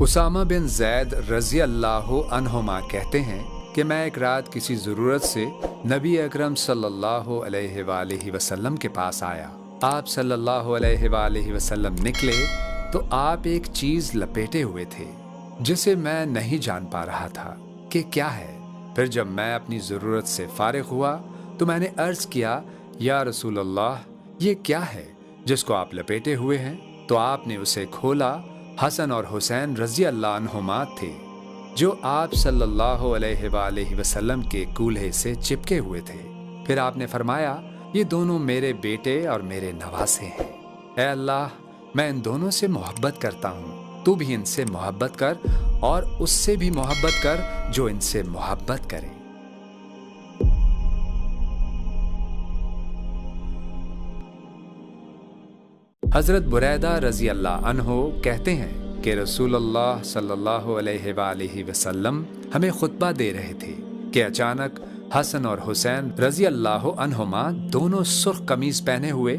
اسامہ بن زید رضی اللہ عنہما کہتے ہیں کہ میں ایک رات کسی ضرورت سے نبی اکرم صلی اللہ علیہ وآلہ وسلم کے پاس آیا۔ آپ صلی اللہ علیہ وآلہ وسلم نکلے تو آپ ایک چیز لپیٹے ہوئے تھے جسے میں نہیں جان پا رہا تھا کہ کیا ہے۔ پھر جب میں اپنی ضرورت سے فارغ ہوا تو میں نے عرض کیا، یا رسول اللہ، یہ کیا ہے جس کو آپ لپیٹے ہوئے ہیں؟ تو آپ نے اسے کھولا۔ حسن اور حسین رضی اللہ عنہما تھے جو آپ صلی اللہ علیہ وآلہ وسلم کے کولہے سے چپکے ہوئے تھے۔ پھر آپ نے فرمایا، یہ دونوں میرے بیٹے اور میرے نواسے ہیں۔ اے اللہ، میں ان دونوں سے محبت کرتا ہوں، تو بھی ان سے محبت کر اور اس سے بھی محبت کر جو ان سے محبت کرے۔ حضرت بریدہ رضی اللہ عنہ کہتے ہیں کہ رسول اللہ صلی اللہ علیہ وآلہ وسلم ہمیں خطبہ دے رہے تھے کہ اچانک حسن اور حسین رضی اللہ عنہما دونوں سرخ قمیص پہنے ہوئے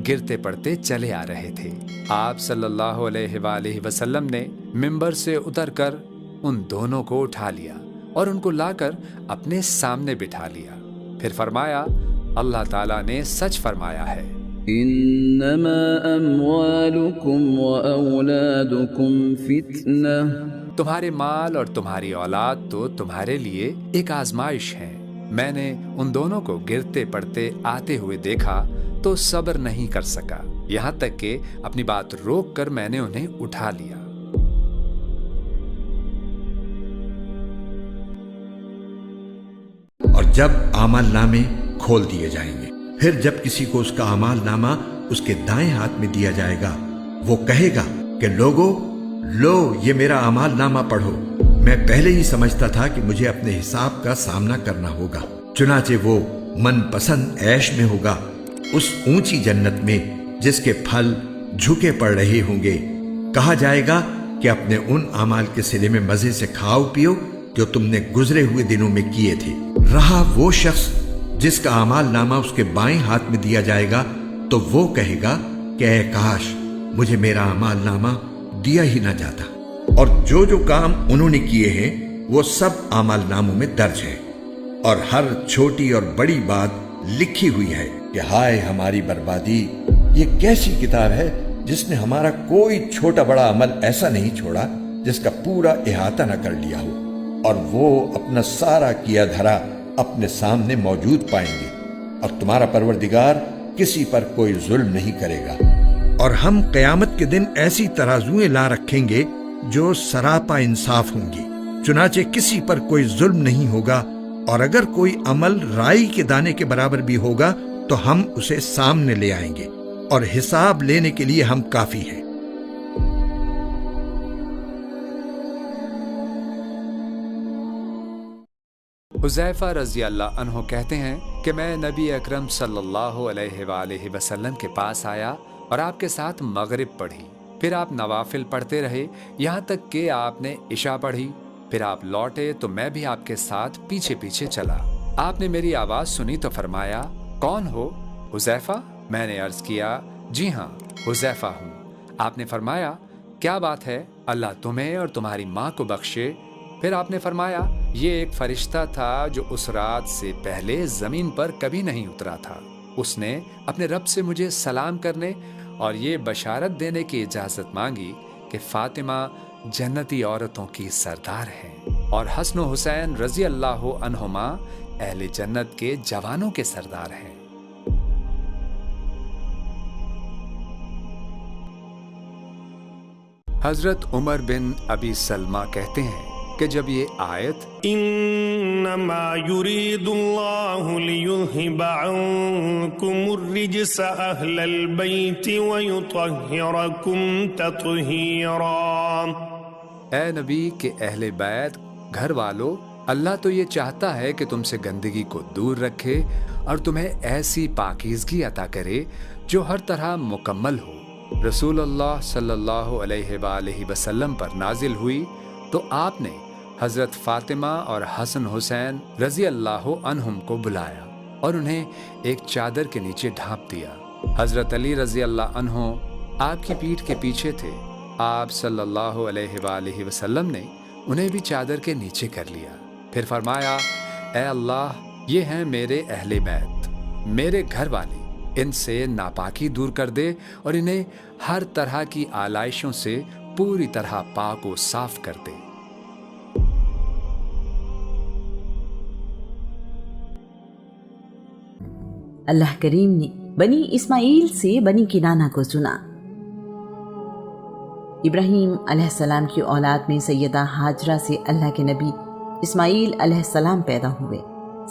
گرتے پڑتے چلے آ رہے تھے۔ آپ صلی اللہ علیہ وآلہ وسلم نے منبر سے اتر کر ان دونوں کو اٹھا لیا اور ان کو لا کر اپنے سامنے بٹھا لیا۔ پھر فرمایا، اللہ تعالیٰ نے سچ فرمایا ہے، انما اموالکم واولادکم فتنہ، تمہارے مال اور تمہاری اولاد تو تمہارے لیے ایک آزمائش ہے۔ میں نے ان دونوں کو گرتے پڑتے آتے ہوئے دیکھا تو صبر نہیں کر سکا، یہاں تک کہ اپنی بات روک کر میں نے انہیں اٹھا لیا۔ اور جب اعمال نامے کھول دیے جائیں گے، پھر جب کسی کو اس کا اعمال نامہ اس کے دائیں ہاتھ میں دیا جائے گا، وہ کہے گا کہ لوگو، لو یہ میرا اعمال نامہ پڑھو، میں پہلے ہی سمجھتا تھا کہ مجھے اپنے حساب کا سامنا کرنا ہوگا۔ چنانچہ وہ من پسند عیش میں ہوگا، اس اونچی جنت میں جس کے پھل جھکے پڑ رہے ہوں گے۔ کہا جائے گا کہ اپنے ان اعمال کے صلے میں مزے سے کھاؤ پیو جو تم نے گزرے ہوئے دنوں میں کیے تھے۔ رہا وہ شخص جس کا اعمال نامہ اس کے بائیں ہاتھ میں دیا جائے گا تو وہ کہے گا کہ اے کاش مجھے میرا اعمال نامہ دیا ہی نہ جاتا۔ اور جو جو کام انہوں نے کیے ہیں وہ سب اعمال ناموں میں درج ہے، اور ہر چھوٹی اور بڑی بات لکھی ہوئی ہے کہ ہائے ہماری بربادی، یہ کیسی کتاب ہے جس نے ہمارا کوئی چھوٹا بڑا عمل ایسا نہیں چھوڑا جس کا پورا احاطہ نہ کر لیا ہو، اور وہ اپنا سارا کیا دھرا اپنے سامنے موجود پائیں گے، اور تمہارا پروردگار کسی پر کوئی ظلم نہیں کرے گا۔ اور ہم قیامت کے دن ایسی ترازویں لا رکھیں گے جو سراپا انصاف ہوں گی، چنانچہ کسی پر کوئی ظلم نہیں ہوگا، اور اگر کوئی عمل رائی کے دانے کے برابر بھی ہوگا تو ہم اسے سامنے لے آئیں گے، اور حساب لینے کے لیے ہم کافی ہیں۔ حذیفہ رضی اللہ عنہ کہتے ہیں کہ میں نبی اکرم صلی اللہ علیہ وآلہ وسلم کے پاس آیا اور آپ کے ساتھ مغرب پڑھی، پھر آپ نوافل پڑھتے رہے یہاں تک کہ آپ نے عشاء پڑھی، پھر آپ لوٹے تو میں بھی آپ کے ساتھ پیچھے پیچھے چلا۔ آپ نے میری آواز سنی تو فرمایا، کون ہو حذیفہ؟ میں نے عرض کیا، جی ہاں حذیفہ ہوں۔ آپ نے فرمایا، کیا بات ہے؟ اللہ تمہیں اور تمہاری ماں کو بخشے۔ پھر آپ نے فرمایا، یہ ایک فرشتہ تھا جو اس رات سے پہلے زمین پر کبھی نہیں اترا تھا۔ اس نے اپنے رب سے مجھے سلام کرنے اور یہ بشارت دینے کی اجازت مانگی کہ فاطمہ جنتی عورتوں کی سردار ہیں اور حسن و حسین رضی اللہ عنہما اہل جنت کے جوانوں کے سردار ہیں۔ حضرت عمر بن ابی سلمہ کہتے ہیں کہ جب یہ آیت انما یرید اللہ لیذہب عنکم الرجس اہل البیت ویطہرکم تطہیرا، اے نبی کے اہل بیت گھر والو، اللہ تو یہ چاہتا ہے کہ تم سے گندگی کو دور رکھے اور تمہیں ایسی پاکیزگی عطا کرے جو ہر طرح مکمل ہو۔ رسول اللہ صلی اللہ علیہ وآلہ وسلم پر نازل ہوئی تو آپ نے حضرت فاطمہ اور حسن حسین رضی اللہ عنہم کو بلایا اور انہیں ایک چادر کے نیچے ڈھانپ دیا۔ حضرت علی رضی اللہ عنہ آپ کی پیٹھ کے پیچھے تھے آپ صلی اللہ علیہ وآلہ وسلم نے انہیں بھی چادر کے نیچے کر لیا، پھر فرمایا، اے اللہ، یہ ہیں میرے اہل بیت، میرے گھر والے، ان سے ناپاکی دور کر دے اور انہیں ہر طرح کی آلائشوں سے پوری طرح پاک و صاف کر دے۔ اللہ کریم نے بنی اسماعیل سے بنی کنانہ کو چنا۔ ابراہیم علیہ السلام کی اولاد میں سیدہ ہاجرہ سے اللہ کے نبی اسماعیل علیہ السلام پیدا ہوئے،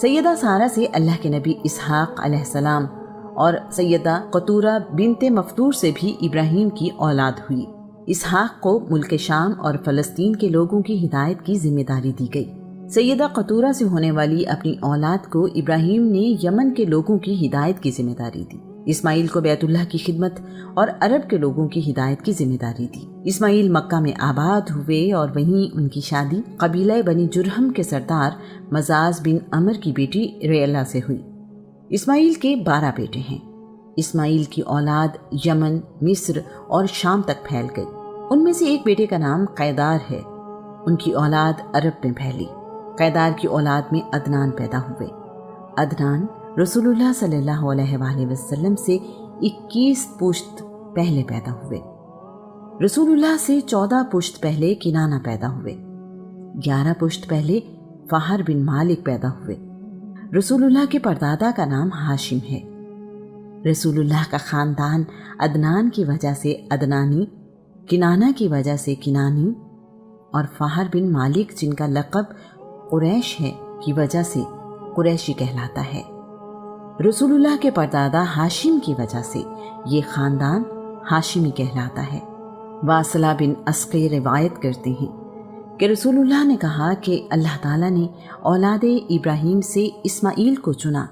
سیدہ سارہ سے اللہ کے نبی اسحاق علیہ السلام، اور سیدہ قطورہ بنت مفتور سے بھی ابراہیم کی اولاد ہوئی۔ اسحاق کو ملک شام اور فلسطین کے لوگوں کی ہدایت کی ذمہ داری دی گئی۔ سیدہ قطورہ سے ہونے والی اپنی اولاد کو ابراہیم نے یمن کے لوگوں کی ہدایت کی ذمہ داری دی۔ اسماعیل کو بیت اللہ کی خدمت اور عرب کے لوگوں کی ہدایت کی ذمہ داری دی۔ اسماعیل مکہ میں آباد ہوئے اور وہیں ان کی شادی قبیلہ بنی جرہم کے سردار مزاز بن عمر کی بیٹی ریلا سے ہوئی۔ اسماعیل کے 12 بیٹے ہیں۔ اسماعیل کی اولاد یمن، مصر اور شام تک پھیل گئی۔ ان میں سے ایک بیٹے کا نام قیدار ہے، ان کی اولاد عرب میں پھیلی۔ قیدار کی اولاد میں عدنان پیدا ہوئے۔ عدنان رسول اللہ صلی اللہ علیہ وآلہ وسلم سے 21 پشت پہلے پیدا ہوئے۔ رسول اللہ سے 14 پشت پہلے کنانہ پیدا ہوئے۔ 11 پشت پہلے فہر بن مالک پیدا ہوئے۔ رسول اللہ کے پردادا کا نام ہاشم ہے۔ رسول اللہ کا خاندان عدنان کی وجہ سے عدنانی، کنانہ کی وجہ سے کنانی اور فہر بن مالک جن کا لقب قریش ہے کی وجہ سے قریشی کہلاتا ہے۔ رسول اللہ کے پردادا ہاشم کی وجہ سے یہ خاندان ہاشمی کہلاتا ہے۔ واصلہ بن اسقی روایت کرتے ہیں کہ رسول اللہ نے کہا کہ اللہ تعالیٰ نے اولاد ابراہیم سے اسماعیل کو چنا